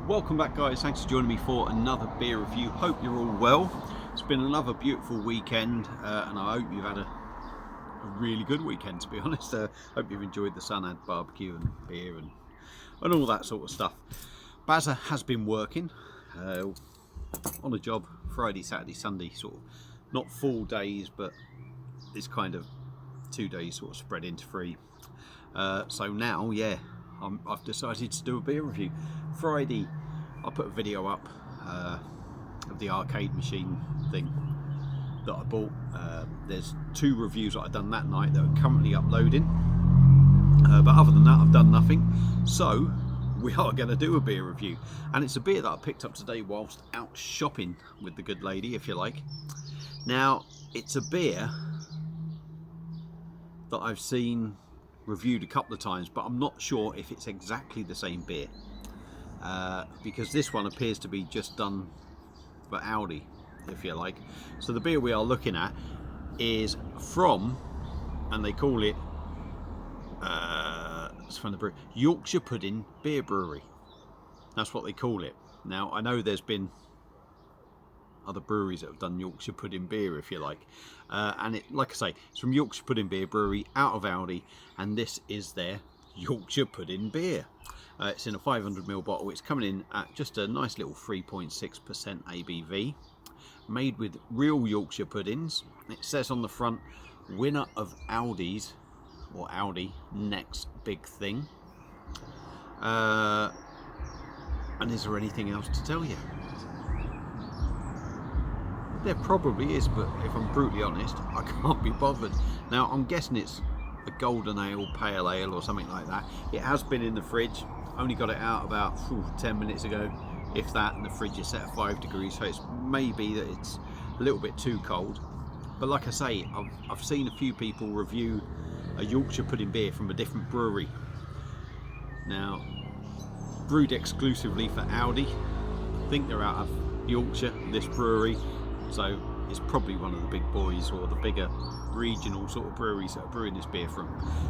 Welcome back, guys. Thanks for joining me for another beer review. Hope you're all well. It's been another beautiful weekend, and I hope you've had a really good weekend, to be honest. Hope you've enjoyed the sun, had barbecue and beer and all that sort of stuff. Bazza has been working on a job Friday, Saturday, Sunday, sort of not full days, but it's kind of 2 days sort of spread into 3. So now, yeah, I've decided to do a beer review. Friday, I put a video up of the arcade machine thing that I bought. There's 2 reviews that I've done that night that are currently uploading. But other than that, I've done nothing. So we are going to do a beer review, and it's a beer that I picked up today whilst out shopping with the good lady, if you like. Now, it's a beer that I've seen reviewed a couple of times, but I'm not sure if it's exactly the same beer, because this one appears to be just done for Aldi, if you like. So the beer we are looking at is from, and they call it it's from the brewery, Yorkshire Pudding Beer Brewery. That's what they call it. Now, I know there's been other breweries that have done Yorkshire Pudding beer, if you like, and it, like I say, it's from Yorkshire Pudding Beer Brewery out of Aldi, and this is their Yorkshire Pudding beer. It's in a 500ml bottle. It's coming in at just a nice little 3.6% ABV, made with real Yorkshire puddings. It says on the front, winner of Aldi's, or Aldi, next big thing. And is there anything else to tell you? There probably is, but if I'm brutally honest, I can't be bothered. Now, I'm guessing it's a golden ale, pale ale, or something like that. It has been in the fridge. Only got it out about 10 minutes ago, if that, and the fridge is set at 5 degrees, so it's maybe that it's a little bit too cold. But like I say, I've seen a few people review a Yorkshire Pudding beer from a different brewery. Now, brewed exclusively for Aldi. I think they're out of Yorkshire, this brewery. So it's probably one of the big boys, or the bigger regional sort of breweries that are brewing this beer from.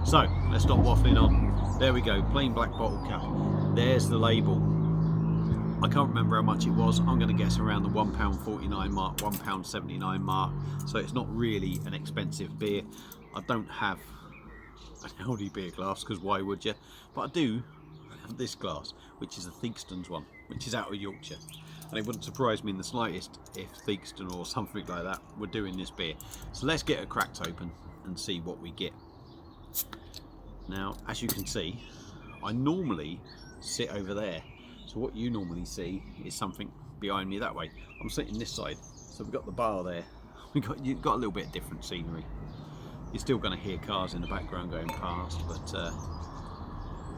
So let's stop waffling on. There we go, plain black bottle cap. There's the label. I can't remember how much it was. I'm going to guess around the £1.49 mark, £1.79 mark. So it's not really an expensive beer. I don't have an Aldi beer glass, because why would you? But I do have this glass, which is a Theakston's one, which is out of Yorkshire. And it wouldn't surprise me in the slightest if Theakston or something like that were doing this beer. So let's get it cracked open and see what we get. Now, as you can see, I normally sit over there. So what you normally see is something behind me that way. I'm sitting this side. So we've got the bar there. You've got a little bit of different scenery. You're still going to hear cars in the background going past, but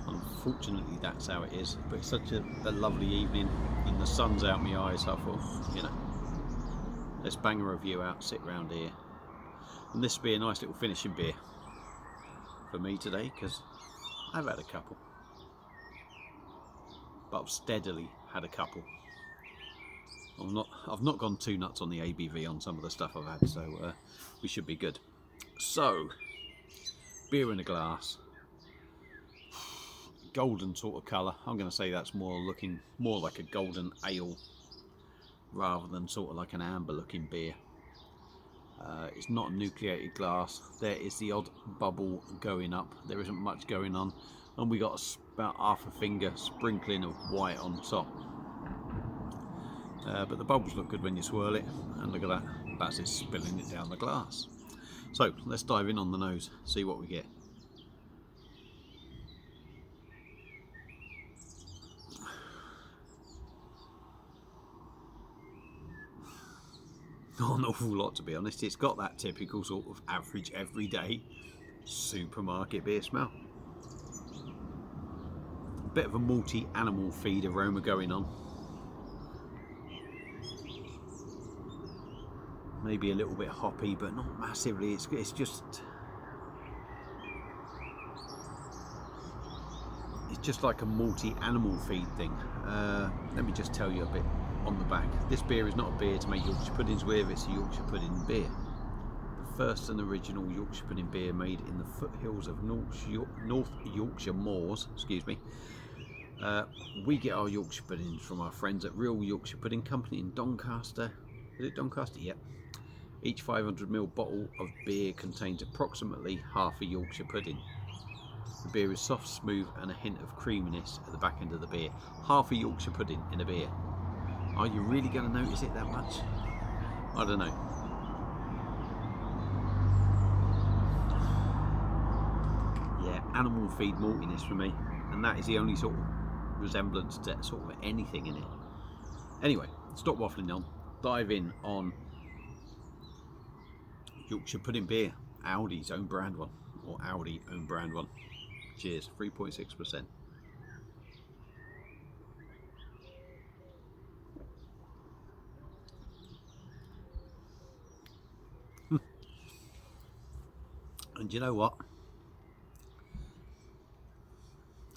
unfortunately that's how it is. But it's such a lovely evening and the sun's out my eyes, so I thought, you know, let's bang a review out, sit round here, and this will be a nice little finishing beer for me today, because I've had a couple, but I've steadily had a couple. I've not gone too nuts on the ABV on some of the stuff I've had, so we should be good. So, beer in a glass, golden sort of colour. I'm going to say that's looking more like a golden ale rather than sort of like an amber looking beer. It's not a nucleated glass. There is the odd bubble going up. There isn't much going on, and we got about half a finger sprinkling of white on top. But the bubbles look good when you swirl it, and look at that, that's it spilling it down the glass. So let's dive in on the nose, see what we get. Not an awful lot, to be honest. It's got that typical sort of average everyday supermarket beer smell. A bit of a malty animal feed aroma going on. Maybe a little bit hoppy, but not massively. It's just like a malty animal feed thing. Let me just tell you a bit on the back. This beer is not a beer to make Yorkshire puddings with. It's a Yorkshire pudding beer. The first and original Yorkshire pudding beer made in the foothills of North Yorkshire moors, We get our Yorkshire puddings from our friends at Real Yorkshire Pudding Company in Doncaster. Is it Doncaster? Yep. Each 500ml bottle of beer contains approximately half a Yorkshire pudding. The beer is soft, smooth, and a hint of creaminess at the back end of the beer. Half a Yorkshire pudding in a beer. Are you really going to notice it that much? I don't know. Yeah, animal feed maltiness for me, and that is the only sort of resemblance to sort of anything in it. Anyway, stop waffling on. Dive in on Yorkshire pudding beer, Aldi's own brand one, or Aldi own brand one. Cheers, 3.6%. And you know what?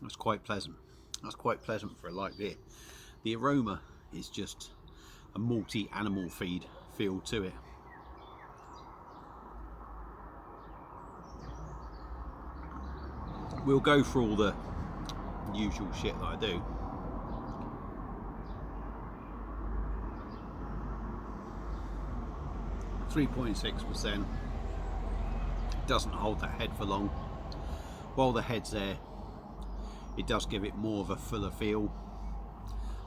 That's quite pleasant. That's quite pleasant for a light beer. The aroma is just a malty animal feed feel to it. We'll go for all the usual shit that I do. .6%. Doesn't hold that head for long. While the head's there, it does give it more of a fuller feel.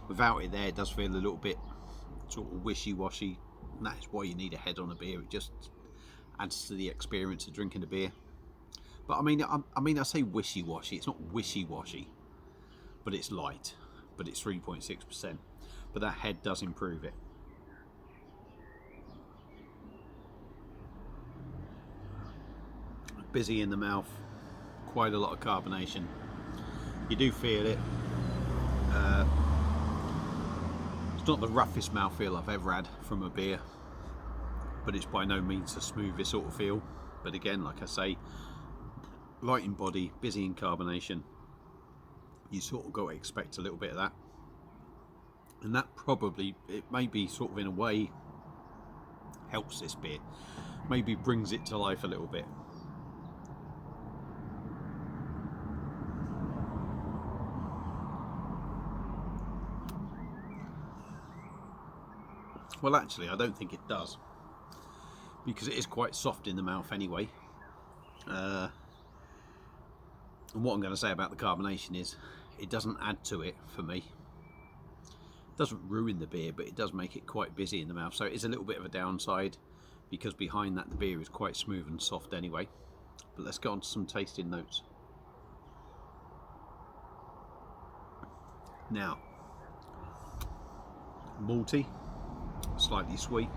Without it there, it does feel a little bit sort of wishy-washy. And that is why you need a head on a beer. It just adds to the experience of drinking a beer. But I mean, I say wishy-washy. It's not wishy-washy, but it's light. But it's 3.6%. But that head does improve it. Busy in the mouth. Quite a lot of carbonation. You do feel it. It's not the roughest mouthfeel I've ever had from a beer, but it's by no means the smoothest sort of feel. But again, like I say, light in body, busy in carbonation, you sort of got to expect a little bit of that. And that probably, it maybe sort of in a way helps this beer, maybe brings it to life a little bit. Well, actually, I don't think it does, because it is quite soft in the mouth anyway. And what I'm going to say about the carbonation is it doesn't add to it for me. It doesn't ruin the beer, but it does make it quite busy in the mouth. So it is a little bit of a downside, because behind that the beer is quite smooth and soft anyway. But let's go on to some tasting notes. Now, malty. Slightly sweet,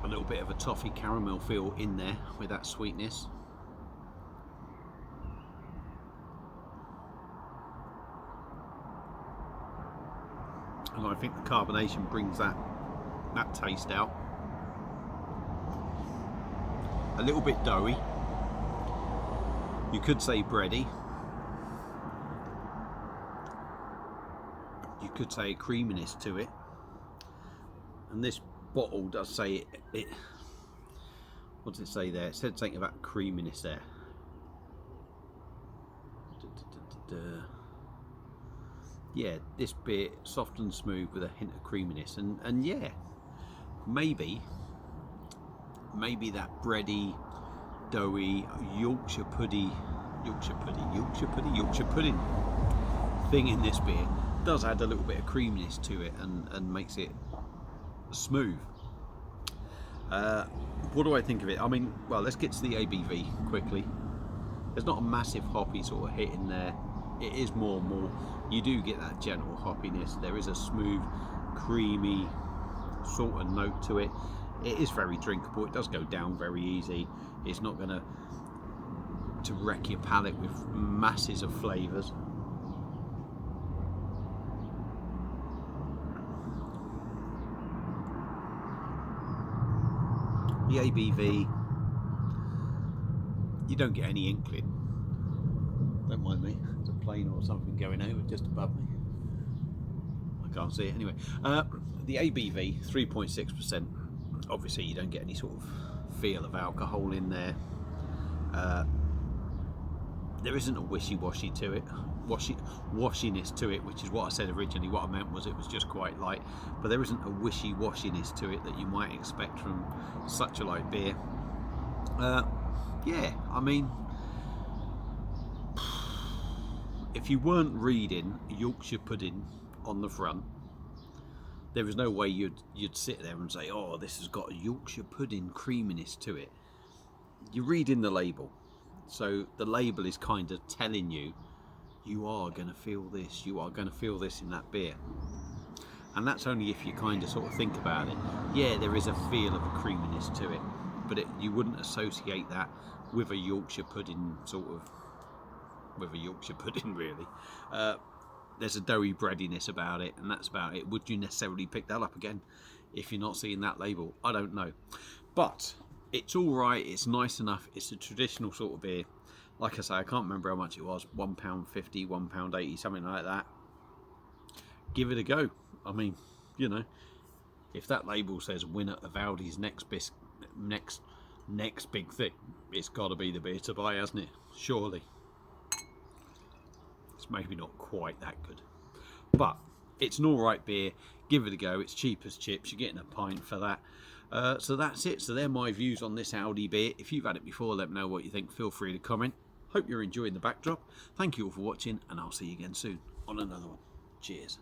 a little bit of a toffee caramel feel in there with that sweetness. And I think the carbonation brings that taste out. A little bit doughy. You could say bready. You could say a creaminess to it, and this bottle does say it what does it say there? It said something about creaminess there. Yeah, this beer soft and smooth with a hint of creaminess, and yeah, maybe that bready, doughy Yorkshire pudding thing in this beer does add a little bit of creaminess to it and makes it smooth. What do I think of it? I mean, well, let's get to the ABV quickly. There's not a massive hoppy sort of hit in there. It is more you do get that gentle hoppiness. There is a smooth, creamy sort of note to it. It is very drinkable. It does go down very easy. It's not going to wreck your palate with masses of flavours. The ABV, you don't get any inkling. Don't mind me, there's a plane or something going over just above me. I can't see it anyway. The ABV, 3.6%. Obviously you don't get any sort of feel of alcohol in there. there isn't a wishy-washy to it, washiness to it, which is what I said originally. What I meant was it was just quite light, but there isn't a wishy-washiness to it that you might expect from such a light beer. Yeah, I mean, if you weren't reading Yorkshire pudding on the front, there is no way you'd sit there and say, oh, this has got a Yorkshire pudding creaminess to it. You're reading the label, so the label is kind of telling you, you are going to feel this, you are going to feel this in that beer. And that's only if you kind of sort of think about it. Yeah, there is a feel of a creaminess to it, but you wouldn't associate that with a Yorkshire pudding really. There's a doughy breadiness about it, and that's about it. Would you necessarily pick that up again if you're not seeing that label? I don't know, but it's all right. It's nice enough. It's a traditional sort of beer. Like I say, I can't remember how much it was, £1.50, £1.80, something like that. Give it a go. I mean, you know, if that label says winner of Aldi's next big thing, it's got to be the beer to buy, hasn't it? Surely. It's maybe not quite that good, but it's an alright beer. Give it a go. It's cheap as chips. You're getting a pint for that. So that's it. So they're my views on this Aldi beer. If you've had it before, let me know what you think. Feel free to comment. Hope you're enjoying the backdrop. Thank you all for watching, and I'll see you again soon on another one. Cheers.